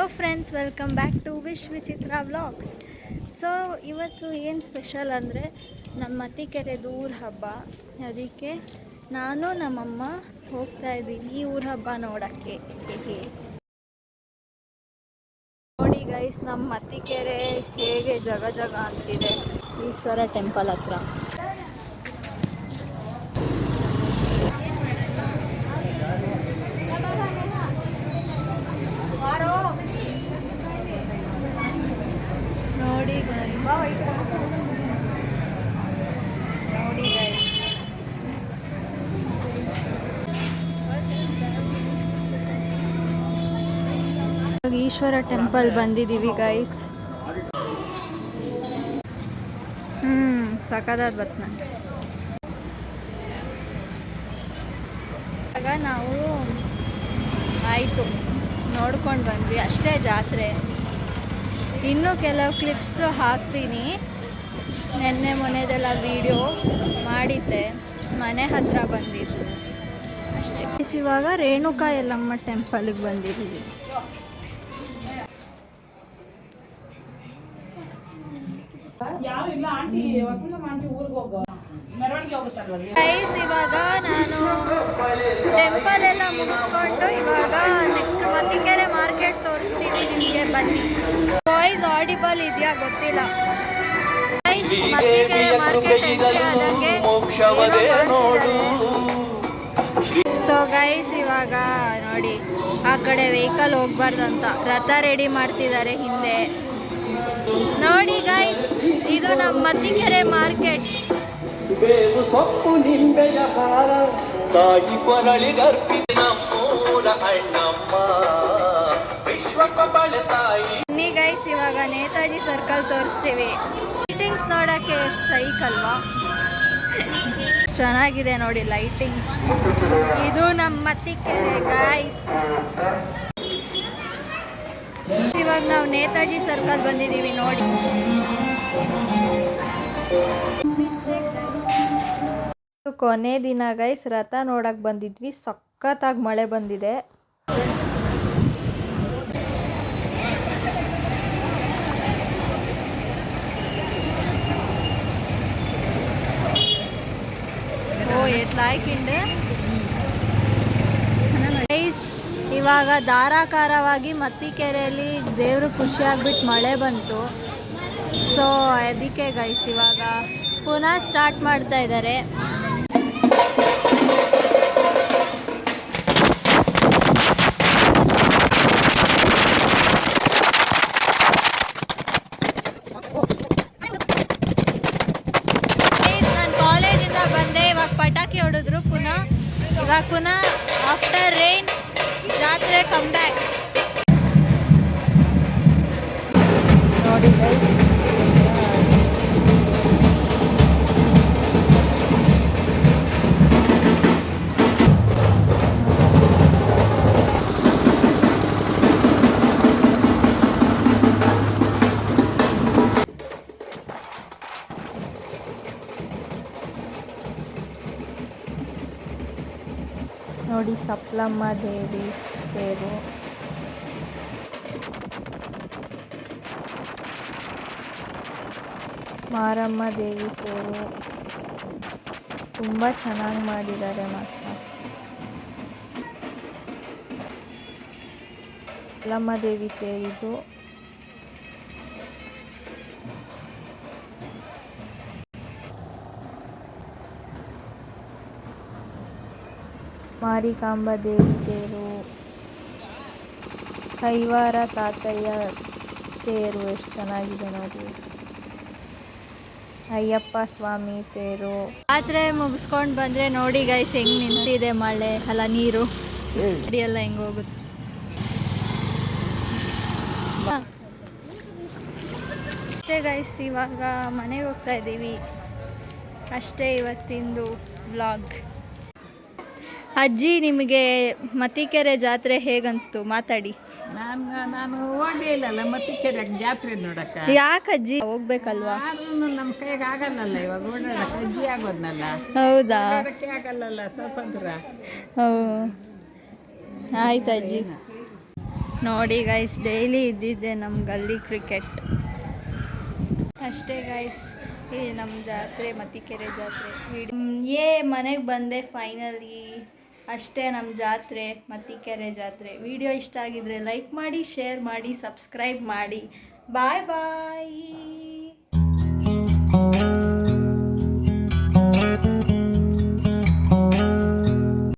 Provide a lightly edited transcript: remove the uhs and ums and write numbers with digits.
Hello friends, welcome back to Vish Vichitra vlogs. So ಇವತ್ತು ಏನು special ಅಂದರೆ ನಮ್ಮ ಮತ್ತಿಕೆರೆದು ಊರ ಹಬ್ಬ. ಅದಕ್ಕೆ ನಾನು ನಮ್ಮಮ್ಮ ಹೋಗ್ತಾ ಇದ್ದೀವಿ ಈ ಊರ ಹಬ್ಬ ನೋಡೋಕ್ಕೆ. ನೋಡಿ ಗೈಸ್, ನಮ್ಮ ಮತ್ತಿಕೆರೆ ಹೇಗೆ ಜಗ ಜಗ ಅಂತಿದೆ ಈಶ್ವರ ಟೆಂಪಲ್ ಹತ್ರ. ನೋಡಿ ಗೈಸ್, ಈಶ್ವರ ಟೆಂಪಲ್ ಬಂದಿದ್ದೀವಿ ಗೈಸ್. ಸಖತ್ತಾದ ಬತ್ ನಂಗೆ. ಆಗ ನಾವು ಆಯಿತು ನೋಡ್ಕೊಂಡು ಬಂದ್ವಿ ಅಷ್ಟೇ ಜಾತ್ರೆ. ಇನ್ನೂ ಕೆಲವು ಕ್ಲಿಪ್ಸು ಹಾಕ್ತೀನಿ. ನೆನ್ನೆ ಮೊನ್ನೆದೆಲ್ಲ ವಿಡಿಯೋ ಮಾಡಿದ್ದೆ, ಮನೆ ಹತ್ರ ಬಂದಿದ್ದು ಅಷ್ಟೇ. ಇವಾಗ ರೇಣುಕಾ ಯಲ್ಲಮ್ಮ ಟೆಂಪಲ್ಗೆ ಬಂದಿದ್ದೀವಿ. ಗೈಸ್, ಇವಾಗ ನಾನು ಟೆಂಪಲ್ ಎಲ್ಲ ಮುಗಿಸ್ಕೊಂಡು ಇವಾಗ ನೆಕ್ಸ್ಟ್ ಮತ್ತಿಕೆರೆ ಮಾರ್ಕೆಟ್ ತೋರಿಸ್ತೀವಿ ನಿಮಗೆ, ಬನ್ನಿ. ವಾಯ್ಸ್ ಆಡಿಬಲ್ ಇದೆಯಾ ಗೊತ್ತಿಲ್ಲ ಗೈಸ್. ಮತ್ತಿಕೆರೆ ಮಾರ್ಕೆಟ್ ಎಂಟ್ರಿ ಆದಂಗೆ ಸೊ ಗೈಸ್, ಇವಾಗ ನೋಡಿ ಆ ಕಡೆ ವೆಹಿಕಲ್ ಹೋಗ್ಬಾರ್ದಂತ ರಥ ರೆಡಿ ಮಾಡ್ತಿದ್ದಾರೆ ಹಿಂದೆ. ನೋಡಿ ಗೈಸ್, ಇದು ನಮ್ಮ ಮತ್ತಿಕೆರೆ ಮಾರ್ಕೆಟ್. ಸೊಪ್ಪು ನಿಂಬೆಯ ಹಾರ ತಾಯಿ ಕೊರಳಿಗರ್ಪಿತ ಮೂಲ ಅಣ್ಣಮ್ಮ ವಿಶ್ವಕಬಳ ತಾಯಿ. ಬನ್ನಿ ಗೈಸ್, ಇವಾಗ ನೇತಾಜಿ ಸರ್ಕಲ್ ತೋರಿಸ್ತೀವಿ. ಲೈಟಿಂಗ್ಸ್ ನೋಡೋಕ್ಕೆ ಎಷ್ಟು ಸೈಕ್ ಅಲ್ವಾ, ಚೆನ್ನಾಗಿದೆ ನೋಡಿ ಲೈಟಿಂಗ್ಸ್. ಇದು ನಮ್ಮ ಮತ್ತಿಕೆರೆ ಗೈಸ್. ಇವಾಗ ನಾವು ನೇತಾಜಿ ಸರ್ಕಲ್ ಬಂದಿದ್ದೀವಿ ನೋಡಿ. ಕೊನೆ ದಿನ ಗೈಸ್, ರಥ ನೋಡಕ್ಕೆ ಬಂದಿದ್ವಿ. ಸಖತ್ತಾಗಿ ಮಳೆ ಬಂದಿದೆ. ಗೈಸ್, ಇವಾಗ ಧಾರಾಕಾರವಾಗಿ ಮತ್ತಿಕೆರೆಯಲ್ಲಿ ದೇವರು ಖುಷಿಯಾಗ್ಬಿಟ್ಟು ಮಳೆ ಬಂತು. ಸೊ ಅದಕ್ಕೆ ಗೈಸ್ ಇವಾಗ ಪುನಃ ಸ್ಟಾರ್ಟ್ ಮಾಡ್ತಾ ಇದ್ದಾರೆ. ನಾನು ಕಾಲೇಜಿಂದ ಬಂದೆ, ಇವಾಗ ಪಟಾಕಿ ಹೊಡೆದ್ರು ಇವಾಗ ಪುನಃ ಆಫ್ಟರ್ ರೈನ್ ಜಾತ್ರೆ ಕಮ್ ಬ್ಯಾಕ್. ನೋಡಿ ಗೈಸ್, ನೋಡಿ ಸಪ್ಲಮ್ಮ ದೇವಿ ತೇರು. ಮಾರಮ್ಮ ದೇವಿ ತೇರು ತುಂಬ ಚೆನ್ನಾಗಿ ಮಾಡಿದ್ದಾರೆ ಮಾತ್ರ. ಸಪ್ಲಮ್ಮ ದೇವಿ ತೇರಿದು. ಮಾರಿಕಾಂಬ ದೇವಿ ತೇರು, ಕೈವಾರ ತಾತಯ್ಯ ತೇರು ಎಷ್ಟು ಚೆನ್ನಾಗಿದೆ ನೋಡಿ. ಅಯ್ಯಪ್ಪ ಸ್ವಾಮಿ ತೇರು. ಜಾತ್ರೆ ಮುಗಿಸ್ಕೊಂಡು ಬಂದರೆ ನೋಡಿ ಗೈಸ್ ಹೆಂಗೆ ನಿಂತಿದೆ ಮಳೆ ಅಲ್ಲ, ನೀರು ಎಲ್ಲ ಹೆಂಗೆ ಹೋಗುತ್ತೆ. ಅಷ್ಟೇ ಗೈಸ್, ಇವಾಗ ಮನೆಗೆ ಹೋಗ್ತಾ ಇದ್ದೀವಿ ಅಷ್ಟೇ ಇವತ್ತಿಂದು ವ್ಲಾಗ್. ಅಜ್ಜಿ, ನಿಮಗೆ ಮತ್ತಿಕೆರೆ ಜಾತ್ರೆ ಹೇಗನ್ನಿಸ್ತು? ಮಾತಾಡಿ. ನಾನು ಹೋಗೇ ಇಲ್ಲಲ್ಲ ಮತ್ತಿಕೆರೆ ಜಾತ್ರೆ ನೋಡಕ್ಕ. ಯಾಕಜ್ಜಿ? ಹೋಗ್ಬೇಕಲ್ವಾ? ನಮ್ಮ ಕೈಗೆ ಆಗಲ್ಲಲ್ಲ, ಇವಾಗ ಓಡಾಡಕ್ಕೆ ಅಜ್ಜಿ ಆಗೋದ್ನಲ್ಲ. ಹೌದಾ? ಆಗಲ್ಲಲ್ಲ ಸ್ವಲ್ಪ ದೂರ. ಹೌ ಆಯ್ತು ಅಜ್ಜಿ. ನೋಡಿ ಗೈಸ್, ಡೈಲಿ ಇದ್ದಿದ್ದೆ ನಮ್ಮ ಗಲ್ಲಿ ಕ್ರಿಕೆಟ್. ಅಷ್ಟೇ ಗೈಸ್, ಈ ನಮ್ಮ ಜಾತ್ರೆ ಮತ್ತಿಕೆರೆ ಜಾತ್ರೆ ಮನೆಗೆ ಬಂದೆ ಫೈನಲಿ. ಅಷ್ಟೇ ನಮ್ಮ ಜಾತ್ರೆ ಮತ್ತಿಕೆರೆ ಜಾತ್ರೆ. ವಿಡಿಯೋ ಇಷ್ಟ ಆಗಿದ್ರೆ ಲೈಕ್ ಮಾಡಿ, ಶೇರ್ ಮಾಡಿ, ಸಬ್ಸ್ಕ್ರೈಬ್ ಮಾಡಿ. ಬಾಯ್ ಬಾಯ್.